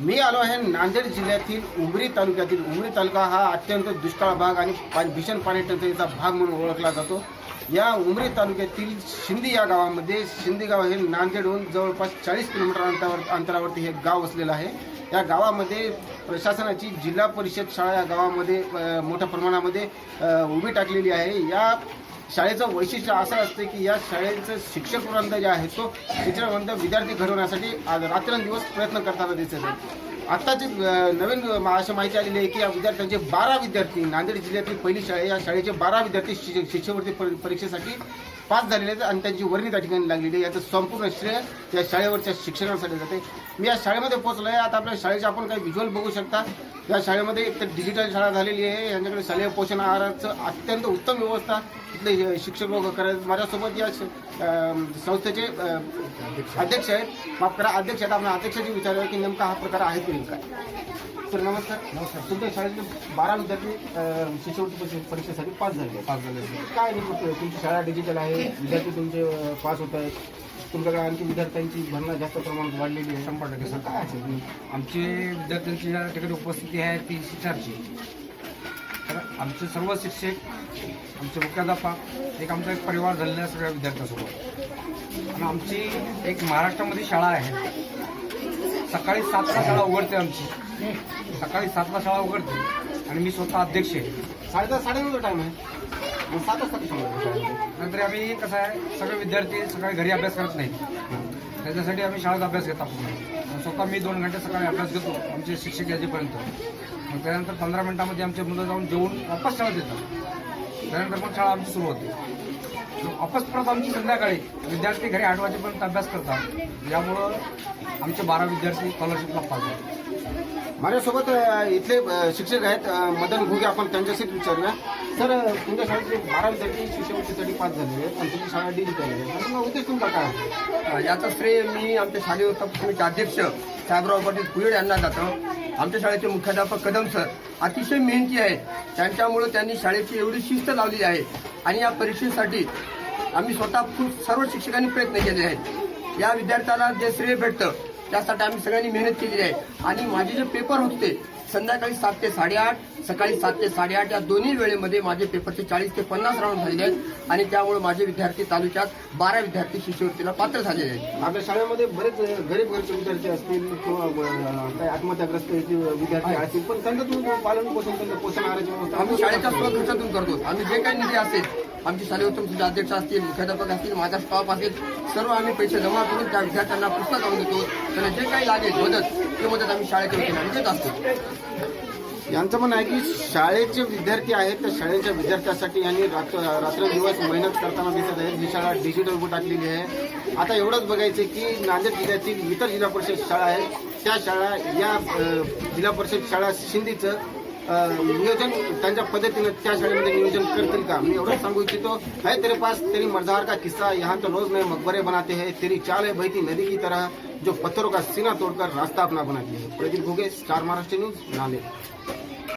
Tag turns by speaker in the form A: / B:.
A: मी आलो आहे नांदेड जिल्ह्यातील उमरी तालुक्यातील. उमरी तालुका हा अत्यंत दुष्काळ भाग आणि भीषण पाणी टंचाईचा भाग म्हणून ओळखला जातो. या उमरी तालुक्यातील शिंदी या गावामध्ये, शिंदी गाव हे नांदेडहून जवळपास 40 किलोमीटर अंतरावरती हे गाव वसलेलं आहे. या गावामध्ये प्रशासनाची जिल्हा परिषद शाळा या गावामध्ये मोठ्या प्रमाणामध्ये उभी टाकलेली आहे. या शाळेचं वैशिष्ट्य असं असते की या शाळेचं शिक्षक वृंद जे आहे तो शिक्षक विद्यार्थी घडवण्यासाठी आज रात्रंदिवस प्रयत्न करताना दिसत आहे. आत्ताची नवीन अशी माहिती आलेली आहे की या विद्यार्थ्यांचे 12 विद्यार्थी, नांदेड जिल्ह्यातील पहिली शाळा, या शाळेचे 12 विद्यार्थी शिष्यवृत्ती परीक्षेसाठी पास झालेले आहेत आणि त्यांची वर्णी त्या ठिकाणी लागलेली आहे. याचं संपूर्ण श्रेय या शाळेवरच्या शिक्षकांसाठी जाते. मी या शाळेमध्ये पोहोचलो आहे. आता आपल्या शाळेचे आपण काही व्हिज्युअल बघू शकता. या शाळेमध्ये एक तर डिजिटल शाळा झालेली आहे. यांच्याकडे शालेय पोषण आहाराचं अत्यंत उत्तम व्यवस्था इथले शिक्षक लोक करत. माझ्यासोबत या संस्थेचे अध्यक्ष आहेत, माफ करा अध्यक्ष आहेत. आपण अध्यक्षाची विचारूया की नेमका हा प्रकार आहे की काय. सर नमस्कार. नमस्कार. तुमच्या शाळेतले 12 विद्यार्थी शिष्यवृत्ती परीक्षेसाठी पास झाले. काय नेमकं तुमची शाळा डिजिटल आहे, विद्यार्थी तुमचे पास होत आहेत, तुमच्याकडे आणखी विद्यार्थ्यांची भरणा जास्त प्रमाणात वाढलेली आहे?
B: 100% सर.
A: काय असेल
B: आमची विद्यार्थ्यांची या ठिकाणी उपस्थिती आहे ती शिक्षाची. तर आमचे सर्व शिक्षक, आमचे मुख्याध्यापक एक आमचा एक परिवार झालेला सगळ्या विद्यार्थ्यांसोबत. आणि आमची एक महाराष्ट्रामध्ये शाळा आहे. सकाळी 7ला शाळा उघडते आमची. सकाळी 7ला शाळा उघडते आणि मी स्वतः अध्यक्ष आहे.
A: 9:30 टाइम आहे, मग 7 वाजता.
B: नंतर आम्ही कसं आहे, सगळे विद्यार्थी सकाळी घरी अभ्यास करत नाही, त्याच्यासाठी आम्ही शाळेत अभ्यास घेत आहोत. स्वतः मी 2 घंटे सकाळी अभ्यास घेतो आमचे शिक्षक याजेपर्यंत. मग त्यानंतर 15 मिनिटांमध्ये आमचे मुलं जाऊन जेवून वापस शाळेत येतात. त्यानंतर मग शाळा आमची सुरू होते. वापस परत आमची संध्याकाळी विद्यार्थी घरी 8 वाजेपर्यंत अभ्यास करतात. यामुळं आमचे 12 विद्यार्थी स्कॉलरशिपला पास होतात.
A: माझ्यासोबत इथले शिक्षक आहेत मदन घुगे, आपण त्यांच्याशीच विचारूया. सर, तुमच्या शाळेतले 12 विद्यार्थी शिष्यवृत्तीसाठी पास झालेले आहेत आणि तुमची शाळा डिजिटल आहे. मग उद्देश तुमचा काय आहे?
C: याचं श्रेय मी आमच्या शालेय व्यवस्थापन अध्यक्ष साहेबराव पाटील कुयड यांना जातं. आमच्या शाळेचे मुख्याध्यापक कदम सर अतिशय मेहनती आहेत. त्यांच्यामुळे त्यांनी शाळेची एवढी शिस्त लावलेली आहे आणि या परीक्षेसाठी आम्ही स्वतः खूप सर्व शिक्षकांनी प्रयत्न केले आहेत. या विद्यार्थ्याला जे श्रेय भेटतं त्यासाठी आम्ही सगळ्यांनी मेहनत केलेली आहे. आणि माझे जे पेपर होते संध्याकाळी 7 ते 8:30, सकाळी 7 ते 8:30 या दोन्ही वेळेमध्ये माझे पेपरचे 40 ते 50 राऊंड झालेले आहेत. आणि त्यामुळे माझे विद्यार्थी तालुक्यात 12 विद्यार्थी शिष्यवृत्तीला पात्र झालेले आहेत.
A: आपल्या शाळेमध्ये बरेच गरीब घरचे विद्यार्थी असतील किंवा काही आत्महत्याग्रस्त विद्यार्थी असतील, पण त्यांना तुम्ही पालन पोषण, त्यांचं पोषण आहाराची व्यवस्था
C: आम्ही शाळेच्या स्वखर्चातून करतो. आम्ही जे काही निधी असेल, आमची शालेय उत्तम अध्यक्ष असतील, मुख्याध्यापक असतील, माझा स्टाफ असेल, सर्व आम्ही पैसे जमा करून त्या विद्यार्थ्यांना पुस्तक आणून देतो. त्यांना जे काही लागेल ती मदत आम्ही शाळेच्या वतीने देत असतो.
A: यांचं म्हणणं आहे की शाळेचे विद्यार्थी आहेत, त्या शाळेच्या विद्यार्थ्यासाठी यांनी रात्रंदिवस मेहनत करताना दिसत आहेत. ही शाळा डिजिटल उभी टाकलेली आहे. आता एवढंच बघायचं की नांदेड जिल्ह्यातील इतर जिल्हा परिषद शाळा आहेत, त्या शाळा या जिल्हा परिषद शाळा शिंदीचं नियोजन त्यांच्या पद्धतीनं त्या शाळेमध्ये नियोजन करतील का? मी एवढंच सांगू इच्छितो, है तेरे पास तेरी मर्दार का किस्सा, यहाँ तो रोज नए मकबरे बनाते हैं, तेरी चाल है बहती नदी की तरह जो पत्थरों का सीना तोड़कर रास्ता अपना बनाती है. Pradeep Ghuge, star Maharashtra news, Nanded.